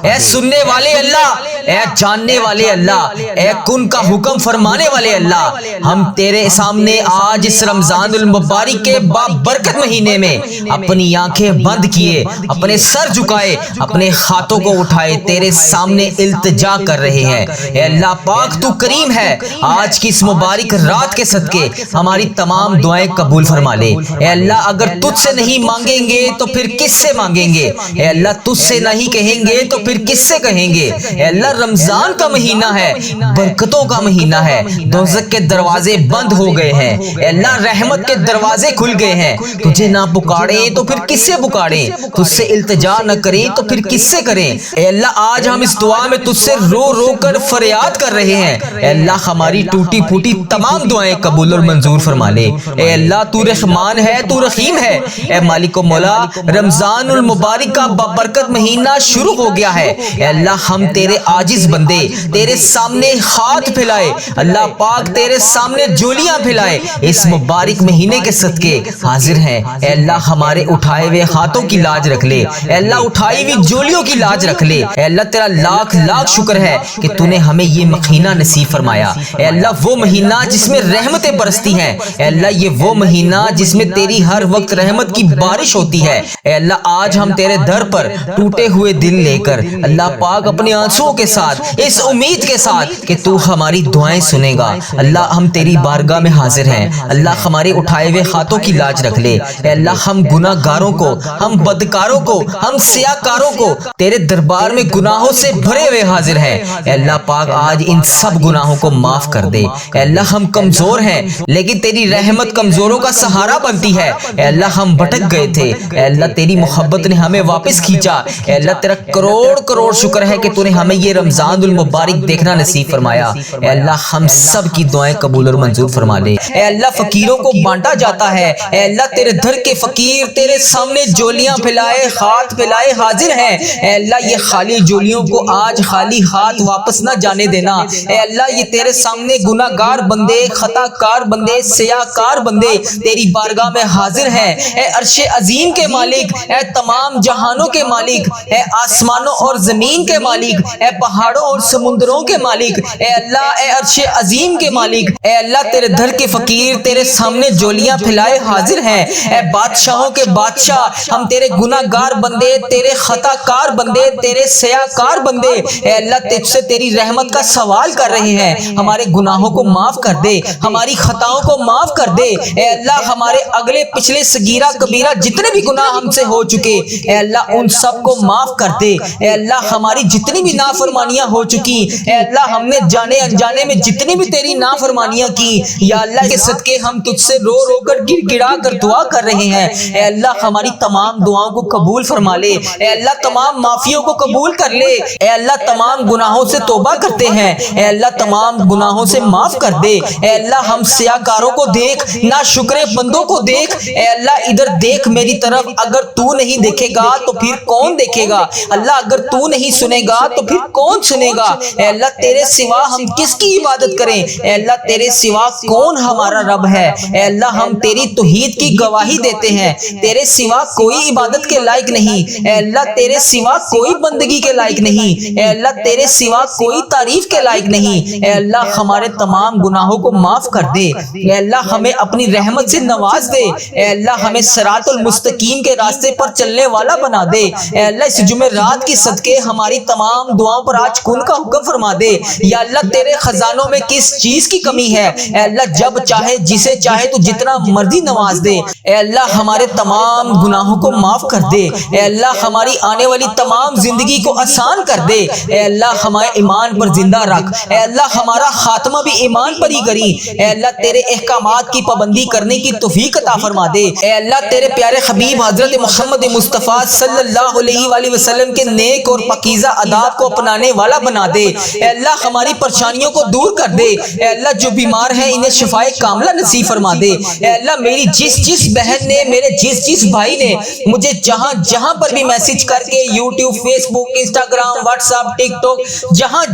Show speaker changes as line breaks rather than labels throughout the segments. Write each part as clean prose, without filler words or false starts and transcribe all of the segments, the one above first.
اے سننے والے اللہ، اے جاننے والے اللہ، اے کن کا حکم فرمانے والے اللہ، ہم تیرے سامنے آج اس رمضان المبارک کے بابرکت مہینے میں اپنی آنکھیں بند کیے، اپنے سر جھکائے، اپنے ہاتھوں کو اٹھائے تیرے سامنے التجا کر رہے ہیں۔ اے اللہ پاک تو کریم ہے، آج کی اس مبارک رات کے صدقے ہماری تمام دعائیں قبول فرما لے۔ اے اللہ اگر تجھ سے نہیں مانگیں گے تو پھر کس سے مانگیں گے؟ اے اللہ تجھ سے نہیں کہیں گے تو پھر کس سے کہیں گے؟ اے اللہ رمضان کا مہینہ ہے، برکتوں کا مہینہ ہے، دوزخ کے دروازے بند ہو گئے ہیں، اے اللہ رحمت کے دروازے کھل گئے ہیں، تجھے نہ پکاریں تو پھر کس سے پکاریں؟ تجھ سے التجا نہ کریں تو پھر کس سے کریں؟ اے اللہ آج ہم اس دعا میں تجھ سے رو رو کر فریاد کر رہے ہیں، اے اللہ ہماری ٹوٹی پھوٹی تمام دعائیں قبول اور منظور فرما لے۔ اے اللہ تو رحمان ہے، تو رحیم ہے، اے مالک و مولا رمضان المبارک کا بابرکت مہینہ شروع ہو گیا ہے، اے اللہ ہم تیرے عاجز بندے تیرے سامنے ہاتھ پھیلائے، اللہ پاک تیرے سامنے جولیاں پھیلائے اس مبارک مہینے کے صدقے حاضر ہیں۔ اے اللہ ہمارے اٹھائے ہوئے ہاتھوں کی لاج رکھ لے، اے اللہ اٹھائی ہوئی جولیوں کی لاج رکھ لے۔ اے اللہ تیرا لاکھ لاکھ شکر ہے کہ تو نے ہمیں یہ مہینہ نصیب فرمایا۔ اے اللہ وہ مہینہ جس میں رحمتیں برستی ہیں، اے اللہ یہ وہ مہینہ جس میں تیری ہر وقت رحمت کی بارش ہوتی ہے۔ اے اللہ آج ہم تیرے در پر ٹوٹے ہوئے دل لے کر اللہ پاک اپنے آنسوؤں کے ساتھ اس امید کے ساتھ کہ تو ہماری دعائیں سنے گا، اللہ ہم تیری بارگاہ میں حاضر ہیں، اللہ ہمارے اٹھائے ہوئے ہاتھوں کی لاج رکھ لے۔ اے اللہ ہم گناہ گاروں کو، ہم بدکاروں کو، ہم سیاکاروں کو تیرے دربار میں گناہوں سے بھرے ہوئے حاضر ہیں، اے اللہ پاک آج ان سب گناہوں کو معاف کر دے۔ اے اللہ ہم کمزور ہیں لیکن تیری رحمت کمزوروں کا سہارا بنتی ہے، اے اللہ ہم بھٹک گئے تھے، اے اللہ تیری محبت نے ہمیں واپس کھینچا، اے اللہ تیرا کروڑ کروڑ شکر ہے کہ تو نے ہمیں یہ رمضان المبارک دیکھنا نصیب فرمایا۔ اے اللہ ہم سب کی دعائیں قبول اور منظور فرما لے۔ اے اللہ فقیروں کو بانٹا جاتا ہے، اے اللہ تیرے در کے فقیر تیرے سامنے جولیاں پھیلائے ہاتھ پھیلائے حاضر ہیں، اے اللہ یہ خالی جولیوں کو آج خالی ہاتھ واپس نہ جانے دینا۔ اے اللہ یہ تیرے سامنے گناہ گار بندے، خطا کار بندے، سیاہ کار بندے تیری بارگاہ میں حاضر ہیں۔ اے عرش عظیم کے مالک، اے تمام جہانوں کے مالک، اے آسمانوں اور زمین کے مالک، اے پہاڑوں اور سمندروں کے مالک، اے اللہ اے عرش عظیم کے مالک، اے اللہ تیرے در کے فقیر تیرے سامنے جولیاں پھیلائے حاضر ہیں۔ اے بادشاہوں کے بادشاہ ہم تیرے گناہ گار بندے، تیرے خطا کار بندے، تیرے سیاہ کار بندے اے اللہ تجھ سے تیری رحمت کا سوال کر رہے ہیں، ہمارے گناہوں کو معاف کر دے، ہماری خطاؤں کو معاف کر دے، اے اللہ ہمارے اگلے پچھلے صغیرہ کبیرہ جتنے بھی گناہ ہم سے ہو چکے اے اللہ ان سب کو معاف کر دے۔ اے اللہ ہماری جتنی بھی نافرمانیاں ہو چکی، اے اللہ ہم نے جانے انجانے میں جتنی بھی تیری نافرمانیاں کی، یا اللہ کے صدقے ہم تجھ سے رو رو کر گر گڑا کر دعا کر رہے ہیں، اے اللہ ہماری تمام دعاؤں کو قبول فرما لے، اے اللہ تمام معافیوں کو قبول کر لے، اے اللہ تمام گناہوں سے توبہ کرتے ہیں، اے اللہ تمام گناہوں سے معاف کر دے، اے اللہ ہم سیاکاروں کو دیکھ، نا شکرے بندوں کو دیکھ، اے اللہ ادھر دیکھ میری طرف، اگر تو نہیں دیکھے گا تو پھر کون دیکھے گا؟ اللہ اگر تو نہیں سنے گا تو پھر کون سنے گا؟ اے اللہ تیرے سوا ہم کس کی عبادت کریں؟ اے اللہ تیرے سوا کون ہمارا رب ہے؟ اے اللہ ہم تیری توحید کی گواہی دیتے ہیں، تیرے سوا کوئی عبادت کے لائق نہیں، اے اللہ تیرے سوا کوئی بندگی کے لائق نہیں، اے اللہ تیرے سوا کوئی تعریف کے لائق نہیں، اے اللہ ہمارے تمام گناہوں کو معاف کر دے، اے اللہ ہمیں اپنی رحمت سے نواز دے، اے اللہ ہمیں صراط المستقیم کے راستے پر چلنے والا بنا دے، اے اللہ اس جمعرات کی صدقے ہماری تمام دعاؤں پر آج کن کا حکم فرما دے، یا اللہ تیرے خزانوں میں کس چیز کی کمی ہے؟ اے اللہ جب چاہے جسے چاہے تو جتنا مرضی نواز دے، اے اللہ ہمارے تمام گناہوں کو معاف کر دے، اے اللہ ہماری آنے والی تمام زندگی کو آسان کر دے، اے اللہ ہمارے ایمان پر زندہ رکھ، اے اللہ ہمارا خاتمہ بھی ایمان پر ہی کری، اے اللہ تیرے احکامات کی پابندی کرنے کی توفیق عطا فرما دے، اے اللہ تیرے پیارے حبیب حضرت محمد مصطفیٰ صلی اللہ علیہ وآلہ وسلم کے نیک اور پاکیزہ آداب کو اپنانے والا بنا دے، اے اللہ ہماری پریشانیوں کو دور کر دے، اے اللہ جو بیمار ہیں انہیں شفائے کاملہ نصیب فرما دے، اے اللہ میری جس بہن نے، میرے جس بھائی نے مجھے جہاں پر بھی میسج کر کے یوٹیوب، فیس بک، انسٹاگرام، واٹس ایپ، ٹک ٹاک،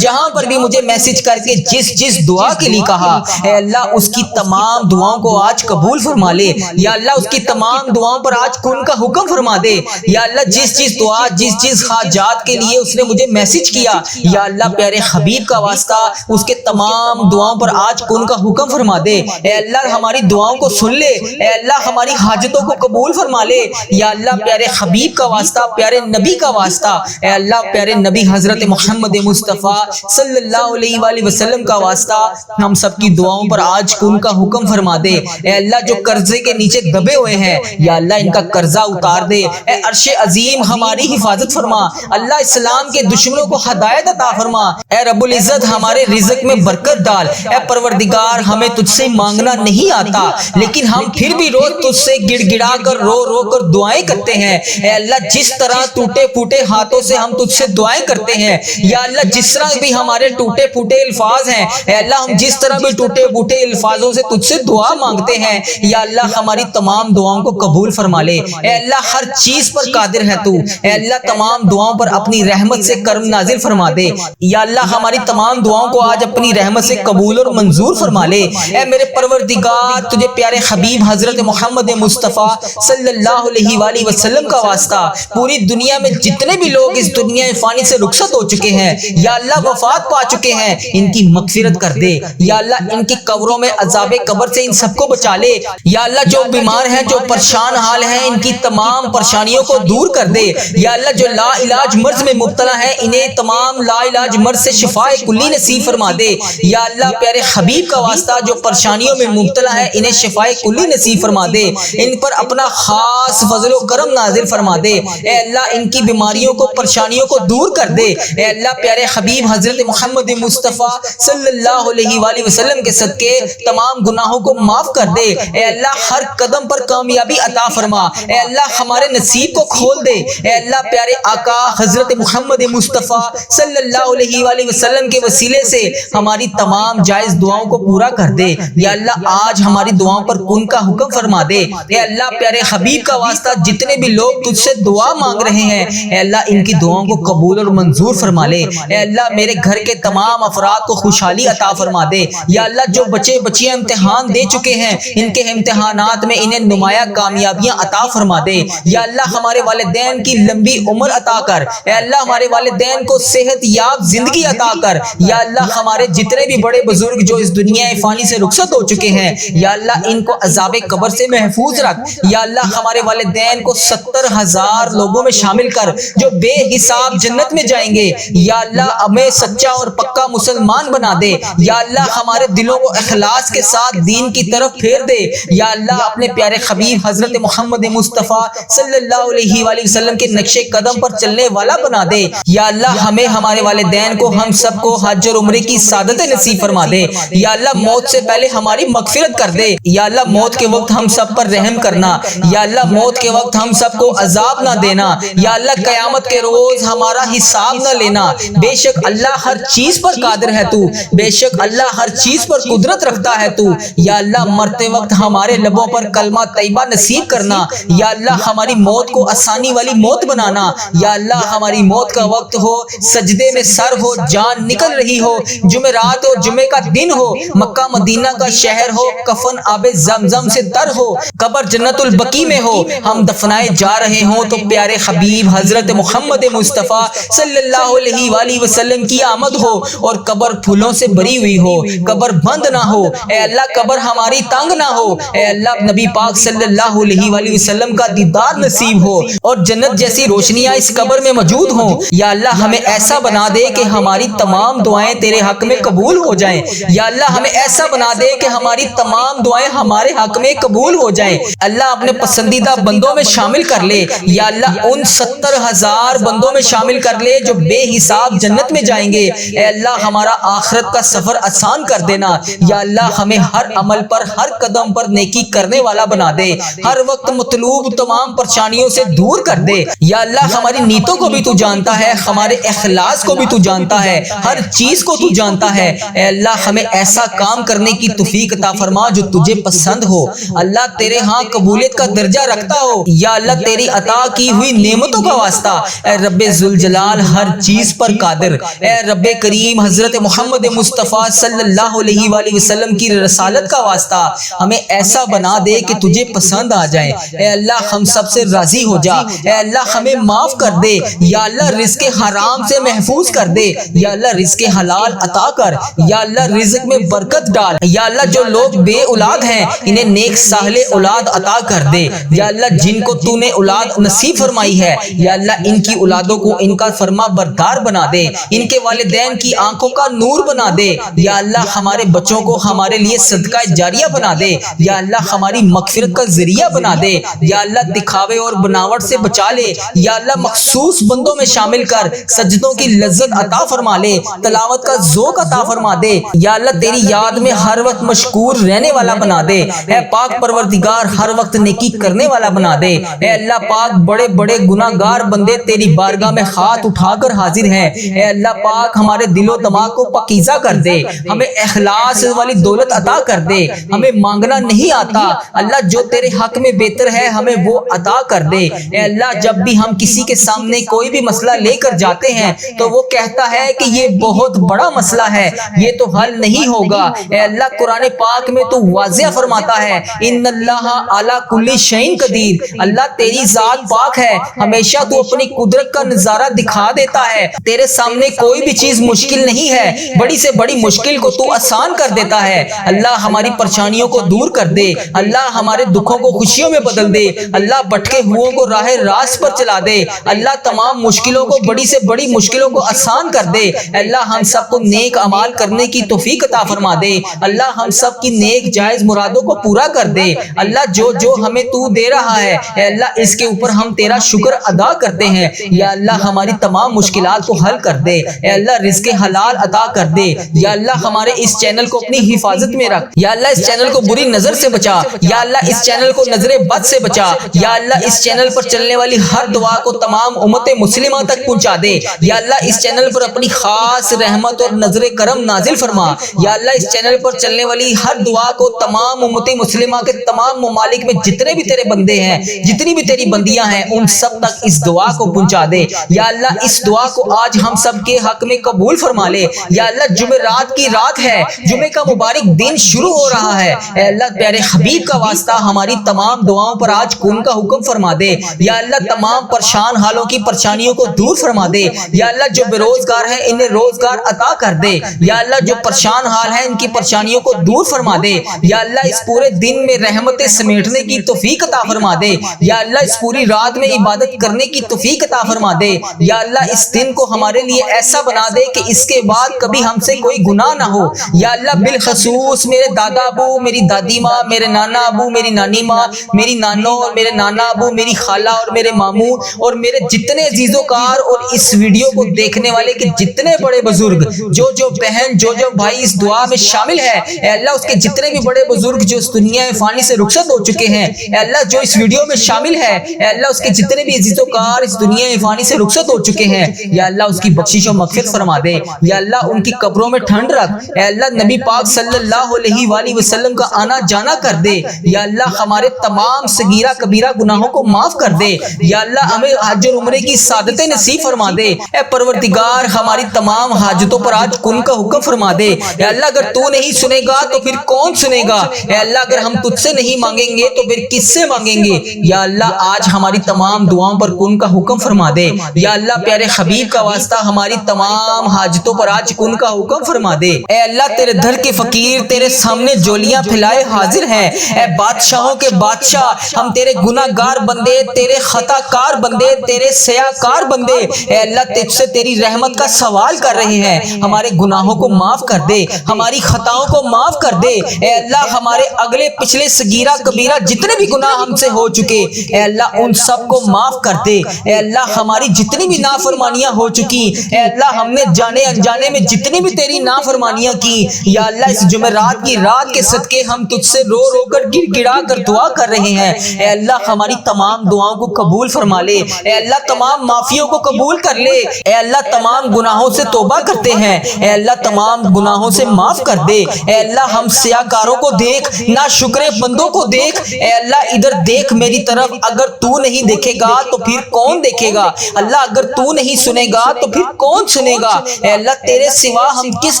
جہاں پر بھی مجھے میسج کر کے جس دعا کے لیے کہا، اے اللہ اس کی تمام دعاؤں کو آج قبول فرما لے یا اللہ، اس کی تمام دعاؤں پر آج کن کا حکم فرما دے یا اللہ، جس دعا، جس حاجات کے لیے اس نے مجھے میسج کیا یا اللہ، پیارے حبیب کا واسطہ اس کے تمام دعاؤں پر آج کن کا حکم فرما دے۔ اے اللہ ہماری دعاؤں کو سن لے، اے اللہ ہماری حاجتوں کو قبول فرما لے یا اللہ، پیارے حبیب کا واسطہ، پیارے نبی کا واسطہ، اے اللہ پیارے نبی حضرت محمد مصطفیٰ صلی اللہ علیہ وآلہ وسلم کا واسطہ ہم سب کی دعاؤں پر آج کن کا حکم فرما دے۔ اے اللہ جو قرضے کے نیچے دبے ہوئے ہیں یا اللہ ان کا قرضہ اتار دے۔ اے عرش عظیم ہماری حفاظت فرما، اللہ اسلام کے دشمنوں کو ہدایت عطا فرما۔ اے رب العزت ہمارے رزق میں برکت ڈال۔ اے پروردگار ہمیں تجھ سے مانگنا نہیں آتا لیکن ہم پھر بھی روز تجھ سے گڑ گڑا کر رو کر دعائیں کرتے ہیں۔ اے اللہ جس طرح ٹوٹے پھوٹے ہاتھوں سے ہم تجھ سے دعائیں کرتے ہیں یا اللہ، جس طرح بھی ہمارے ٹوٹے پھوٹے الفاظ ہیں، اے اللہ ہم جس طرح بھی ٹوٹے پھوٹے الفاظوں سے تجھ سے دعا مانگتے ہیں یا اللہ، ہماری تمام دعاؤں کو قبول فرما لے۔ اے اللہ ہر چیز پر قادر ہے تو، اے اللہ تمام دعاؤں پر اپنی رحمت سے کرم نازل فرما دے یا اللہ، ہماری تمام دعاؤں کو آج اپنی رحمت سے قبول اور منظور فرما لے۔ اے میرے پروردگار تجھے پیارے حبیب حضرت محمد مصطفیٰ صلی اللہ علیہ وآلہ وسلم کا واسطہ پوری دنیا میں جتنے بھی لوگ اس دنیا فانی سے رخصت ہو چکے ہیں یا اللہ، وفات پا چکے ہیں، ان کی مغفرت کر دے یا اللہ، ان کی قبروں میں عذاب قبر سے ان سب کو بچا لے یا اللہ، جو بیمار ہیں، جو پریشان حال ہیں، ان کی تمام پریشانیوں کو دور کر دے یا اللہ، جو لا علاج مرض میں مبتلا ہیں انہیں تمام لا علاج مرض سے شفاء کلی نصیب فرما دے یا اللہ، پیارے حبیب کا واسطہ جو پریشانیوں میں مبتلا ہے انہیں شفاء کلی نصیب فرما دے، ان پر اپنا خاص فضل و کرم نازل فرما دے۔ اے اللہ ان کی بیماریوں کو، پریشانیوں کو دور کر دے۔ اے اللہ پیارے حبیب حضرت محمد مصطفیٰ صلی اللہ علیہ وآلہ وسلم کے صدقے تمام گناہوں کو معاف کر دے۔ اے اللہ ہر قدم پر کامیابی عطا فرما۔ اے اللہ ہمارے نصیب کو کھول دے۔ اے اللہ پیارے آقا حضرت محمد مصطفیٰ صلی اللہ علیہ وآلہ وسلم کے وسیلے سے ہماری تمام جائز دعاؤں کو پورا کر دے یا اللہ، آج ہماری دعاؤں پر کن کا حکم فرما دے۔ اے اللہ پیارے حبیب کا واسطہ جتنے بھی لوگ تجھ سے دعا مانگ رہے ہیں، اے اللہ ان کی دعاؤں کو قبول اور منظور فرما لے۔ اے اللہ میرے گھر کے تمام افراد کو خوشحالی عطا فرما دے یا اللہ، جو بچے بچیاں امتحان دے چکے ہیں ان کے امتحانات میں انہیں نمایاں کامیابیاں عطا فرما دے یا اللہ، ہمارے والدین کی لمبی عمر عطا کر۔ اے اللہ ہمارے والدین کو صحت یاب زندگی عطا کر یا اللہ، ہمارے جتنے بھی بڑے بزرگ جو اس دنیا فانی سے رخصت ہو چکے ہیں یا اللہ، ان کو عذاب قبر سے محفوظ رکھ یا اللہ، ہمارے والدین کو 70,000 لوگوں میں شامل کر جو بے حساب جنت میں جائیں گے یا اللہ، ہمیں سچا اور پکا مسلمان بنا دے یا اللہ، ہمارے دلوں کو اخلاص کے ساتھ دین کی طرف پھیر دے یا اللہ، اپنے پیارے حبیب حضرت محمد مصطفیٰ صلی اللہ علیہ وآلہ وسلم کے نقش قدم پر چلنے والا بنا دے یا اللہ، ہمیں، ہمارے والدین کو، ہم سب کو حج اور عمرے کی سعادت نصیب فرما دے یا اللہ، موت سے پہلے ہماری مغفرت کر دے یا اللہ، موت کے وقت ہم سب پر رحم کرنا یا اللہ، موت کے وقت ہم سب کو عذاب نہ دینا یا اللہ، قیامت کے روز ہمارا حساب نہ لینا۔ بے شک اللہ ہر چیز پر قادر ہے تو، بے شک اللہ ہر چیز پر قدرت رکھتا ہے تو یا اللہ، مرتے وقت ہمارے لبوں پر کلمہ طیبہ نصیب کرنا یا اللہ، ہماری موت کو آسانی والی موت بنانا یا اللہ، ہماری موت کا وقت ہو، سجدے میں سر ہو، جان نکل رہی ہو، جمعرات ہو، جمعے کا دن ہو، مکہ مدینہ کا شہر ہو، کفن آب زمزم سے تر ہو، قبر جنت البقیع میں ہو، ہم دفنائے جا رہے ہوں تو پیارے حبیب حضرت محمد مصطفیٰ صلی اللہ علیہ وآلہ وسلم کی آمد ہو اور قبر پھولوں سے بھری ہوئی ہو، قبر بند نہ ہو۔ اے اللہ، قبر ہماری تنگ نہ ہو۔ اے اللہ، نبی پاک صلی اللہ علیہ وآلہ وسلم کا دیدار نصیب ہو اور جنت جیسی روشنیاں اس قبر میں موجود ہوں یا اللہ، ہمیں ایسا بنا دے کہ ہماری تمام دعائیں تیرے حق میں قبول ہو جائیں یا اللہ، ہمیں ایسا بنا دے کہ ہماری تمام دعائیں ہمارے حق میں قبول ہو جائیں۔ اللہ اپنے پسندیدہ بندوں میں شامل کر لے یا اللہ، ان 70,000 بندوں میں شامل کر لے جو بے حساب جنت میں جائیں گے۔ اے اللہ، ہمارا آخرت کا سفر آسان کر دینا یا اللہ، ہمیں ہر عمل پر، ہر قدم پر نیکی کرنے والا بنا دے، ہر وقت مطلوب تمام پریشانیوں سے دور کر دے یا اللہ، ہماری نیتوں کو بھی تو جانتا ہے، ہمارے اخلاص کو بھی تو جانتا ہے، ہر چیز کو تو جانتا ہے۔ اے اللہ، ہمیں ایسا کام کرنے کی توفیق عطا فرما جو تجھے پسند ہو۔ اللہ، تیرے ہاں قبولیت کا درجہ رکھتا ہو، یا اللہ تیری عطا کی ہوئی نعمتوں کا واسطہ، اے رب ذوالجلال ہر چیز پر قادر، اے رب کریم حضرت محمد مصطفیٰ صلی اللہ علیہ وآلہ وسلم کی رسالت کا واسطہ ہمیں ایسا بنا دے کہ تجھے پسند آ جائے، اے اللہ ہم سب سے راضی ہو جا، اے اللہ ہمیں معاف کر دے، یا اللہ رزق حرام سے محفوظ کر دے، یا اللہ رزق حلال عطا کر، یا اللہ رزق میں برکت ڈال، یا اللہ جو لوگ بے اولاد ہیں انہیں نیک صالح اولاد عطا کر دے، یا اللہ جن کو تو نے اولاد نصیب فرمائی ہے یا اللہ ان کی اولادوں کو ان کا فرما بردار بنا دے، ان کے والدین کی آنکھوں کا نور بنا دے، یا اللہ ہمارے بچوں کو ہمارے لیے صدقہ جاریہ بنا دے، یا اللہ ہماری مغفرت کا ذریعہ بنا دے، یا اللہ دکھاوے اور بناوٹ سے بچا لے، یا اللہ مخصوص بندوں میں شامل کر سجدوں کی لذت عطا فرما لے، تلاوت کا ذوق عطا فرما دے، یا اللہ تیری یاد میں ہر وقت مشکور رہنے والا بنا دے، اے پاک پروردگار ہر وقت نیکی کرنے والا بنا دے، اے اللہ پاک بڑے بڑے گناہگار بندے تیری بارگاہ میں ہاتھ اٹھا کر حاضر ہیں، اے اللہ پاک ہمارے دل و دماغ کو پاکیزہ کر دے، ہمیں اخلاص والی دولت عطا کر دے، ہمیں مانگنا نہیں آتا، اللہ جو تیرے حق میں بہتر ہے ہمیں وہ عطا کر دے، اے اللہ جب بھی ہم کسی کے سامنے کوئی بھی مسئلہ لے کر جاتے ہیں تو وہ کہتا ہے کہ یہ بہت بڑا مسئلہ ہے، یہ تو حل نہیں ہوگا، اے اللہ قرآن پاک میں تو واضح فرماتا ہے ان اللہ علی کل شیء قدیر، اللہ تیری ذات پاک ہے، ہمیشہ تو اپنی قدرت کا نظارہ دکھا دیتا ہے، تیرے سامنے کوئی بھی چیز مشکل نہیں ہے، بڑی سے بڑی مشکل کو تو آسان کر دیتا ہے، اللہ ہماری پریشانیوں کو دور کر دے، اللہ ہمارے دکھوں کو خوشیوں میں بدل دے، اللہ بھٹکے ہوئوں کو راہ راست پر چلا دے، اللہ تمام مشکلوں کو بڑی سے بڑی مشکلوں کو آسان کر دے، اللہ ہم سب کو نیک اعمال کرنے کی توفیق عطا فرما دے، اللہ ہم سب کی نیک جائز مرادوں کو پورا کر دے، اللہ جو جو ہمیں تو دے رہا ہے اے اللہ اس کے اوپر ہم تیرا شکر ادا کرتے ہیں، یا اللہ ہماری تمام مشکلات کو حل کر دے، اے اللہ رزق حلال عطا کر دے، یا اللہ ہمارے اس چینل کو اپنی حفاظت میں رکھ، یا اللہ اس چینل کو بری نظر سے بچا، یا اللہ اس چینل کو نظر بد سے بچا، یا اللہ اس چینل پر چلنے والی ہر دعا کو تمام امت مسلمہ تک پہنچا دے، یا اللہ اس چینل پر اپنی خاص رحمت اور نظر کرم نازل فرما، یا اللہ اس چینل پر چلنے والی ہر دعا کو تمام امت مسلمہ کے تمام ممالک میں جتنے بھی تیرے بندے ہیں، جتنی بھی تیری بندیاں ہیں ان سب تک اس دعا کو پہنچا دے، یا اللہ اس دعا کو آج ہم سب کے حق میں قبول فرما لے، یا اللہ جمعرات کی رات ہے، جمعے کا مبارک دن شروع ہو رہا ہے، اے اللہ پیارے حبیب کا واسطہ ہماری تمام دعاؤں پر آج کن کا حکم فرما دے، یا اللہ تمام پریشان حالوں کی پریشانیوں کو دور فرما دے، یا اللہ جو بے روزگار ہیں انہیں روزگار عطا کر دے، یا اللہ جو پریشان حال ہیں ان کی پریشانیوں کو دور فرما دے، یا اللہ اس پورے دن میں رحمتیں سمیٹنے کی توفیق عطا فرما دے، یا اللہ اس پوری رات میں عبادت کرنے کی توفیق عطا فرما دے، یا اللہ اس دن کو ہمارے لیے ایسا بنا دے کہ اس کے بعد کبھی ہم سے کوئی گناہ نہ ہو، یا اللہ بالخصوص میرے دادا ابو، میری دادی ماں، میرے نانا ابو، میری نانی ماں، میری نانو اور میرے نانا ابو، میری خالہ اور میرے ماموں اور میرے جتنے عزیز و کار اور اس ویڈیو کو دیکھنے والے کے جتنے بڑے بزرگ، جو بہن جو بھائی اس دعا میں شامل ہے، اے اللہ اس کے جتنے بھی بڑے بزرگ جو اس دنیا میں فانی سے رخصت ہو چکے ہیں، اے اللہ جو اس ویڈیو میں شامل ہے، اے اللہ اس کے جتنے بھی عزیز و کار اس دنیا میں فانی سے رخصت ہو چکے ہیں، یا اللہ اس کی بخشش و مغفرت فرما دے، یا اللہ ان کی قبروں میں ٹھنڈ رکھ، اے اللہ نبی پاک صلی اللہ علیہ وآلہ وسلم کا آنا جانا کر دے، یا اللہ ہمارے تمام صغیرہ کبیرہ گناہوں کو معاف کر دے، یا اللہ ہمیں حج اور عمرے کی سعادتیں نصیب فرما دے، اے پروردگار ہماری تمام حاجتوں پر آج کن کا حکم فرما دے، اے اللہ اگر تو نہیں سنے گا تو پھر کون سنے گا، اے اللہ اگر ہم تجھ سے نہیں مانگیں گے تو پھر کس سے مانگیں گے، یا اللہ آج ہماری تمام دعاؤں پر کن کا حکم فرما دے، یا اللہ پیارے حبیب کا واسطہ ہماری تمام حاجتوں پر آج کن کا حکم فرما دے، اے اللہ تیرے در کے فقیر تیرے سامنے جولیاں پھیلائے حاضر ہیں، اے بادشاہوں کے بادشاہ ہم تیرے گناہ گار بندے، تیرے خطا کار بندے، تیرے سیاہ کار بندے، اے اللہ تجھ سے تیری رحمت کا سوال کر رہے ہیں، ہمارے گناہوں کو معاف کر دے، ہماری خطاؤں کو معاف کر دے، اے اللہ ہمارے اگلے پچھلے صغیرہ کبیرہ جتنے بھی گناہ ہم سے ہو چکے اے اللہ ان سب کو معاف کر دے، اے اللہ ہماری جتنی بھی نافرمانیاں ہو چکی اے اللہ ہم نے جانے انجانے میں جتنی بھی تیری نافرمانیاں کی، یا اللہ اس جمعرات کی رات کے صدقے ہم تجھ سے رو رو کر گر گڑا کر دعا کر رہے ہیں، اے اللہ ہماری تمام دعاؤں کو قبول فرما لے، اے اللہ تمام معافیوں کو قبول کر لے، اے اللہ تمام گناہوں سے توبہ کرتے ہیں، اے اللہ تمام گناہوں سے معاف کر دے، اے اللہ ہم سیاہ کاروں کو دیکھ، نا شکرے بندوں کو دیکھ، اے اللہ ادھر دیکھ میری طرف، اگر تو نہیں دیکھے گا تو پھر کون دیکھے گا؟ اللہ اگر تو نہیں سنے گا تو پھر کون سنے گا؟ اے اللہ تیرے سوا ہم کس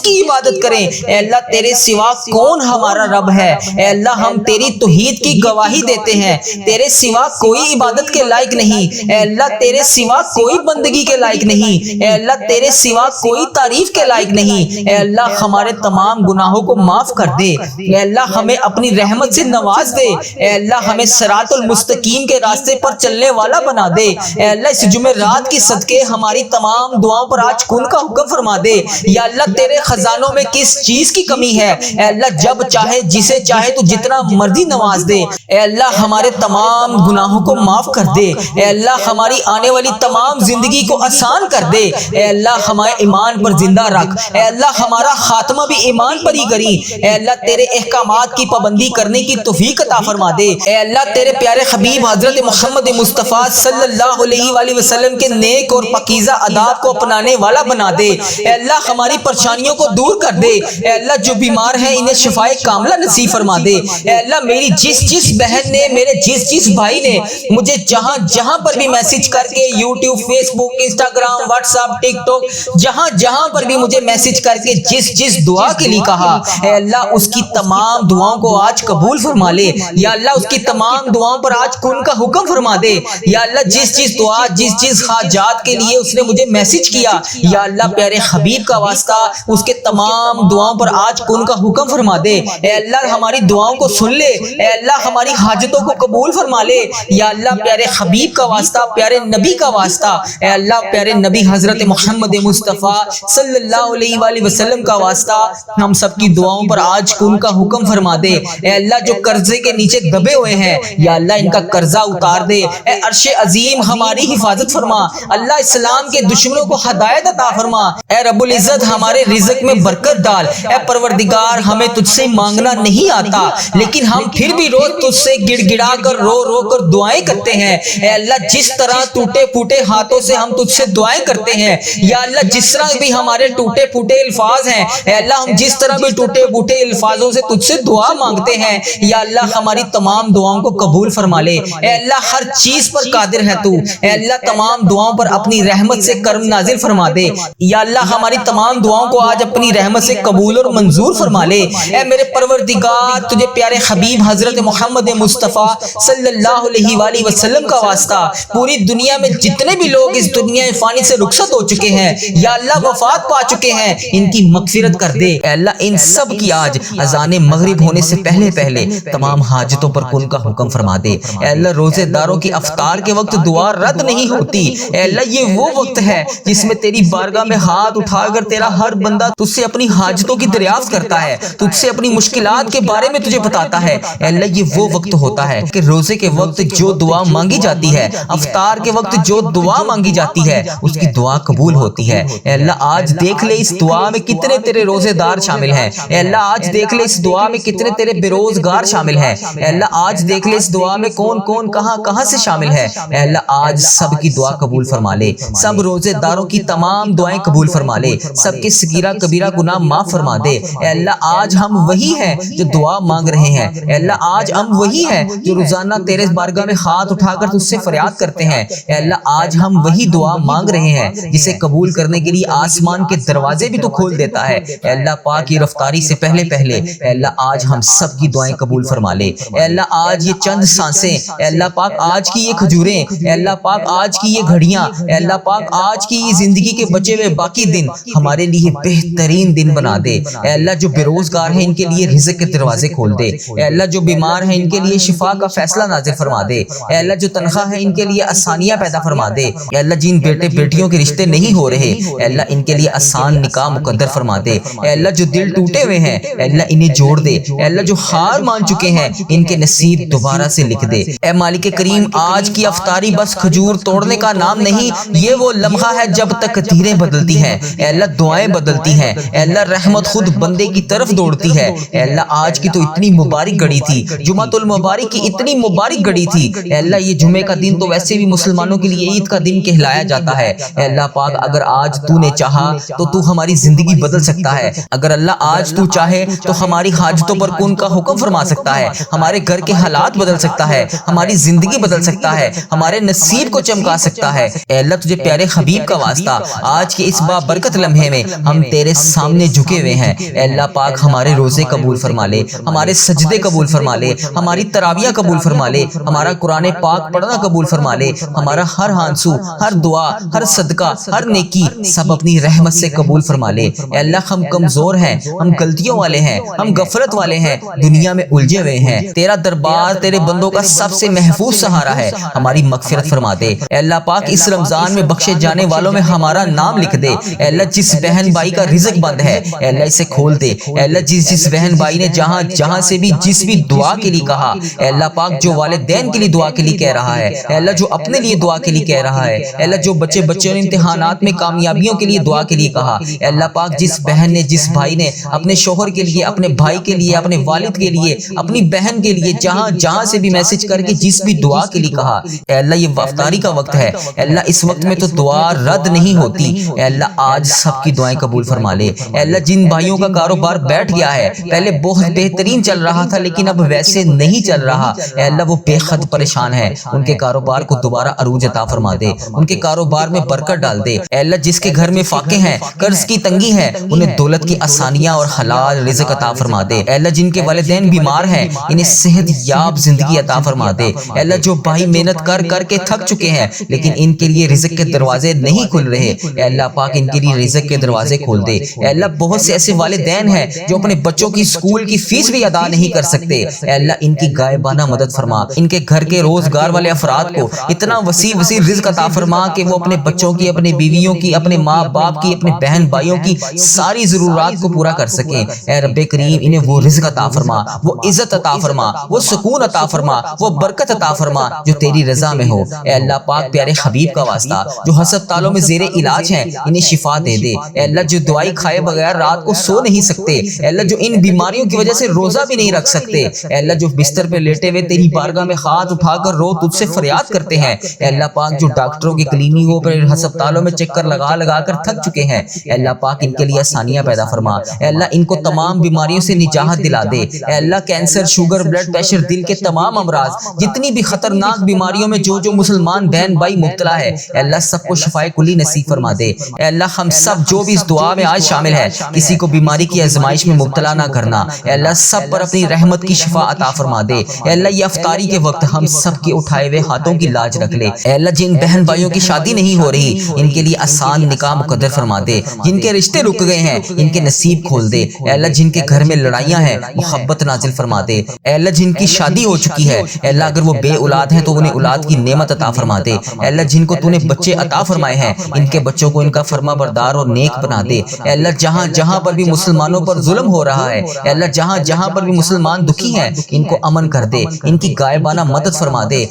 کی عبادت کریں؟ اے اللہ تیرے سوا کون ہمارا رب ہے؟ اے اللہ ہم تیری توحید کی گواہی دیتے ہیں، تیرے سوا کوئی عبادت کے لائق نہیں، اے اللہ تیرے سوا کوئی بندگی کے لائق نہیں، اے اللہ تیرے سوا کوئی تعریف کے لائق نہیں، اے اللہ ہمارے تمام گناہوں کو معاف کر دے، اے اللہ ہمیں اپنی رحمت سے نواز دے، اے اللہ ہمیں صراط المستقیم کے راستے پر چلنے والا بنا دے، اے اللہ اس جمعرات کی صدقے ہماری تمام دعاؤں پر آج کن کا حکم فرما دے۔ یا اللہ تیرے خزانوں میں کس چیز کی کمی ہے؟ اے اللہ جب چاہے جسے چاہے تو جتنا مرضی نواز دے، اے اللہ ہمارے تمام گناہوں کو معاف کر دے، اے اللہ ہماری آنے والی تمام زندگی کو آسان کر دے، اے اللہ ہمارے ایمان پر زندہ رکھ، اے اللہ ہمارا خاتمہ بھی ایمان پر ہی کری، اے اللہ تیرے احکامات کی پابندی کرنے کی توفیق عطا فرما دے، اے اللہ تیرے پیارے حبیب حضرت محمد مصطفیٰ صلی اللہ علیہ وآلہ وسلم کے نیک اور پاکیزہ آداب کو اپنانے والا بنا دے، اے اللہ ہماری پریشانیوں کو دور کر دے، اے اللہ جو بیمار ہیں انہیں شفائے کاملہ نصیب فرما دے، اے اللہ میری جس بہن نے، میرے جس بھائی نے مجھے جہاں پر بھی میسج کر کے یوٹیوب، فیس بک، انسٹاگرام، واٹس ایپ، ٹک ٹاک، جہاں پر بھی مجھے میسج کر کے جس دعا کے لیے کہا، اے اللہ اس کی تمام دعاؤں کو آج قبول فرما لے، یا اللہ اس کی تمام دعاؤں پر آج کن کا حکم فرما دے، یا اللہ جس دعا، جس حاجات کے لیے اس نے مجھے میسج کیا، یا اللہ پیارے حبیب کا واسطہ اس کے تمام دعاؤں پر آج کن کا حکم فرما دے، اے اللہ ہماری دعاؤں کو سن لے، اے اللہ ہماری حاجتوں کو قبول فرما لے، یا اللہ پیارے حبیب کا واسطہ، پیارے نبی کا واسطہ، اے اللہ پیارے نبی حضرت محمد مصطفیٰ صلی اللہ علیہ وآلہ وسلم کا واسطہ ہم سب کی دعاؤں پر آج کن کا حکم فرما دے، اے اللہ جو قرضے کے نیچے دبے ہوئے ہیں یا اللہ ان کا قرضہ اتار دے، اے عرش عظیم ہماری حفاظت فرما، اللہ اسلام کے دشمنوں کو ہدایت عطا فرما، اے رب العزت ہمارے رزق میں برکت ڈال، اے پروردگار ہمیں تجھ سے مانگنا نہیں آتا لیکن ہم پھر بھی روز تجھ سے گڑ گڑا کر رو کر دعائیں کرتے ہیں، اے اللہ جس طرح ٹوٹے پھوٹے ہاتھوں سے ہم تجھ سے دعائیں کرتے ہیں، یا اللہ جس طرح بھی ہمارے ٹوٹے پھوٹے الفاظ ہیں، اے اللہ ہم جس طرح بھی ٹوٹے پھوٹے الفاظوں سے تجھ سے دعا مانگتے ہیں، یا اللہ ہماری تمام دعاؤں کو قبول فرما لے، اے اللہ ہر چیز پر قادر ہے تو، اے اللہ تمام دعاؤں پر اپنی رحمت سے کرم نازل فرما دے، یا اللہ ہماری تمام دعاؤں کو آج اپنی رحمت سے قبول اور منظور فرما لے، اے میرے پروردگار تجھے پیارے حبیب حضرت محمد مصطفیٰ صلی اللہ علیہ وآلہ وسلم کا واسطہ پوری دنیا میں جتنے بھی لوگ اس دنیا فانی سے رخصت ہو چکے ہیں یا اللہ وفات پا چکے ہیں ان کی مغفرت کر دے، اے اللہ ان سب کی آج اذان مغرب ہونے سے پہلے تمام حاجتوں پر کن کا حکم فرما دے، اے اللہ روزے داروں کی افطار کے وقت دعا رد نہیں ہوتی، اے اللہ یہ وہ وقت ہے جس میں تیری بارگاہ میں ہاتھ اٹھا کر تیرا ہر بندہ تجھ سے اپنی حاجتوں کی دریافت کرتا ہے، تجھ سے اپنی مشکلات کے بارے میں تجھے بتاتا ہے، اے اللہ یہ وہ وقت ہوتا ہے کہ روزے کے وقت جو دعا مانگی جاتی ہے، افطار کے وقت جو دعا مانگی جاتی ہے اس کی دعا قبول ہوتی ہے، اے اللہ آج دیکھ لے اس دعا میں کتنے تیرے روزے دار شامل ہیں، اے اللہ آج دیکھ لے اس دعا میں کتنے تیرے بے روزگار شامل ہیں، اے اللہ آج دیکھ لے اس دعا میں کون کہاں سے شامل ہے، اے اللہ آج سب کی دعا قبول فرما لے، سب روزے داروں کی تمام دعائیں قبول فرما لے، سب کے صغیرہ کبیرہ گناہ معاف فرما دے، اے اللہ آج ہم وہی ہیں جو دعا مانگ رہے ہیں، اے اللہ آج ہم وہی ہیں جو روزانہ تیرے بارگاہ میں ہاتھ اٹھا کر تجھ سے فریاد کرتے ہیں، اے اللہ آج ہم وہی دعا مانگ رہے ہیں جسے قبول کرنے کے لیے آسمان کے دروازے بھی تو کھول دیتا ہے، اے اللہ پاک کی رفتاری سے پہلے اے اللہ آج ہم سب کی دعائیں قبول فرما لے، اے اللہ آج یہ چند سانسیں، اے اللہ پاک آج کی یہ کھجوریں، اے اللہ پاک آج کی یہ گھڑیاں، اے اللہ پاک آج کی یہ زندگی کے بچے ہوئے باقی دن ہمارے لیے بہترین دن بنا دے، اے اللہ جو بے روزگار ہیں ان کے لیے رزق کے دروازے کھول دے، اے اللہ جو بیمار ہیں ان کے لیے شفا کا فیصلہ نازل فرما دے، اے اللہ جو تنخواہ ہے ان کے لیے آسانیاں پیدا فرما دے، اے اللہ جن بیٹے بیٹیوں کے رشتے نہیں ہو رہے اے اللہ ان کے لیے آسان نکاح مقدر فرما دے، اے اللہ جو دل ٹوٹے ہوئے ہیں اے اللہ انہیں جوڑ دے، اے اللہ جو ہار مان چکے ہیں ان کے نصیب دوبارہ سے لکھ دے، اے مالک کریم آج کی افطاری بس کھجور توڑنے کا نام نہیں، یہ وہ لمحہ ہے جب تک تقدیریں بدلتی ہیں، اے اللہ دعائیں بدلتی ہیں، اے اللہ رحمت خود بندے کی طرف دوڑتی ہے، اے اللہ آج کی تو اتنی مبارک گھڑی تھی، جمعۃ المبارک کی اتنی مبارک گھڑی تھی، اے اللہ یہ جمعے کا دن تو ویسے بھی مسلمانوں کے لیے عید کا دن کہلایا جاتا ہے، اے اللہ پاک اگر آج تو نے چاہا تو تو ہماری زندگی بدل سکتا ہے، اگر اللہ آج تو چاہے تو ہماری حاجتوں پر کن کا حکم فرما سکتا ہے، ہے، ہمارے گھر کے حالات بدل سکتا ہے، ہماری زندگی بدل سکتا ہے، ہمارے نصیب کو چمکا سکتا ہے۔ اے اللہ تجھے پیارے حبیب کا واسطہ آج کے اس بابرکت لمحے میں ہم تیرے سامنے جھکے ہوئے ہیں۔ اے اللہ پاک ہمارے روزے قبول فرما لے، ہمارے سجدے قبول فرما لے، ہماری تراویح قبول فرما لے، ہمارا قرآن پاک پڑھنا قبول فرما لے، ہمارا ہر آنسو، ہر دعا، ہر صدقہ، ہر نیکی سب اپنی رحمت سے قبول فرما لے۔ اے اللہ ہم کمزور ہیں، ہم غلطیوں والے ہیں، ہم غفلت والے ہیں، دنیا میں الجھے ہوئے ہیں، تیرا دربار تیرے بندوں کا سب سے محفوظ سہارا ہے، ہماری مغفرت فرما دے۔ اے اللہ پاک اس رمضان میں بخشے جانے والوں میں ہمارا نام لکھ دے۔ اے اللہ جس بہن بھائی کا رزق بند ہے اے اللہ اسے کھول دے۔ اے اللہ جس بہن بھائی نے جہاں سے بھی جس بھی دعا کے لیے کہا، اے اللہ پاک جو والدین کے لیے دعا کے لیے کہہ رہا ہے، اے اللہ جو اپنے لیے دعا کے لیے کہہ رہا ہے، اے اللہ جو بچوں نے امتحانات میں کامیابیوں کے لیے دعا کے لیے کہا، اے اللہ پاک جس بہن نے جس بھائی نے اپنے شوہر کے لیے، اپنے بھائی کے لیے، اپنے والد کے لیے، اپنی بہن کے لیے جہاں سے بھی میسج کر کے جس بھی دعا کے لیے کہا، اے اللہ یہ افطاری کا وقت ہے، اے اللہ اس وقت میں تو دعا رد نہیں ہوتی، اے اللہ آج سب کی دعائیں قبول فرما لے۔ اے اللہ جن بھائیوں کا کاروبار بیٹھ گیا ہے، پہلے بہت بہترین چل رہا تھا لیکن اب ویسے نہیں چل رہا، اے اللہ وہ بے حد پریشان ہے، ان کے کاروبار کو دوبارہ عروج عطا فرما دے، ان کے کاروبار میں برکت ڈال دے۔ اے اللہ جس کے گھر میں فاقے ہیں، قرض کی تنگی ہے، انہیں دولت کی آسانیاں اور حلال رزق عطا فرما دے۔ اے اللہ جن کے والدین بیمار ہیں، انہیں صحت یاب زندگی عطا فرما دے۔ اے اللہ جو بھائی محنت کر کے تھک چکے ہیں لیکن ان کے لیے رزق کے دروازے نہیں کھل رہے، اے اللہ پاک ان کے لیے رزق کے دروازے کھول دے۔ اے اللہ بہت سے ایسے والدین ہیں جو اپنے بچوں کی اسکول کی فیس بھی ادا نہیں کر سکتے، اے اللہ ان کی غائبانہ مدد فرما، ان کے گھر کے روزگار والے افراد کو اتنا وسیع رزق عطا فرما کہ وہ اپنے بچوں کی، اپنے بیویوں کی، اپنے ماں باپ کی، اپنے بہن بھائیوں کی ساری ضرورات کو پورا کر سکیں۔ اے رب کریم انہیں وہ رزق عطا فرما، وہ عزت عطا فرما، وہ سکون عطا فرما، وہ برکت عطا فرما جو تیری رضا میں ہو۔ اے اللہ پاک پیارے حبیب کا واسطہ جو ہسپتالوں میں زیر علاج ہیں انہیں شفا دے دے۔ اے اللہ جو دوائی کھائے بغیر رات کو سو نہیں سکتے، اے اللہ جو ان بیماریوں کی وجہ سے روزہ بھی نہیں رکھ سکتے، اے اللہ جو بستر پہ لیٹے ہوئے تیری بارگاہ میں ہاتھ اٹھا کر رو تجھ سے فریاد کرتے ہیں، اے اللہ پاک جو ڈاکٹروں کی کلینکوں پر ہسپتالوں میں چکر لگا کر تھک چکے ہیں، اے اللہ پاک ان کے لیے آسانیاں پیدا فرما۔ اے اللہ ان کو تمام بیماریوں سے نجات دلا دے۔ اے اللہ کینسر، شوگر، بلڈ پریشر، دل کے تمام امراض، جتنی بھی خطرناک بیماریوں میں جو مسلمان بہن بھائی مبتلا ہے، اے اللہ سب کو شفائے کلی نصیب فرما دے۔ اے اللہ ہم سب جو بھی اس دعا میں آج شامل ہے کسی کو بیماری کی آزمائش میں مبتلا نہ کرنا، اے اللہ سب پر اپنی رحمت کی شفا عطا فرما دے۔ اے اللہ یہ افطاری کے وقت ہم سب کے اٹھائے ہوئے ہاتھوں کی لاج رکھ لے۔ اے اللہ جن بہن بھائیوں کی شادی نہیں ہو رہی ان کے لیے آسان نکاح مقدر فرما دے، جن کے رشتے رک گئے ہیں ان کے نصیب کھول دے۔ اے اللہ جن کے گھر میں لڑائیاں ہیں محبت نازل فرما دے۔ اے اللہ جن کی شادی ہو چکی ہے، اے اللہ اگر وہ بے اولاد ہیں تو انہیں اولاد کی نعمت عطا فرما دے۔ اے اللہ جن کو تو نے بچے عطا فرمائے ہیں ان کے بچوں کو ان کا فرما بردار اور نیک بنا دے۔ اے اللہ جہاں پر بھی مسلمانوں پر ظلم ہو رہا ہے، اے اللہ جہاں پر بھی مسلمان دکھی ہیں ان کو امن کر دے، ان کی غائبانہ مدد فرما دے۔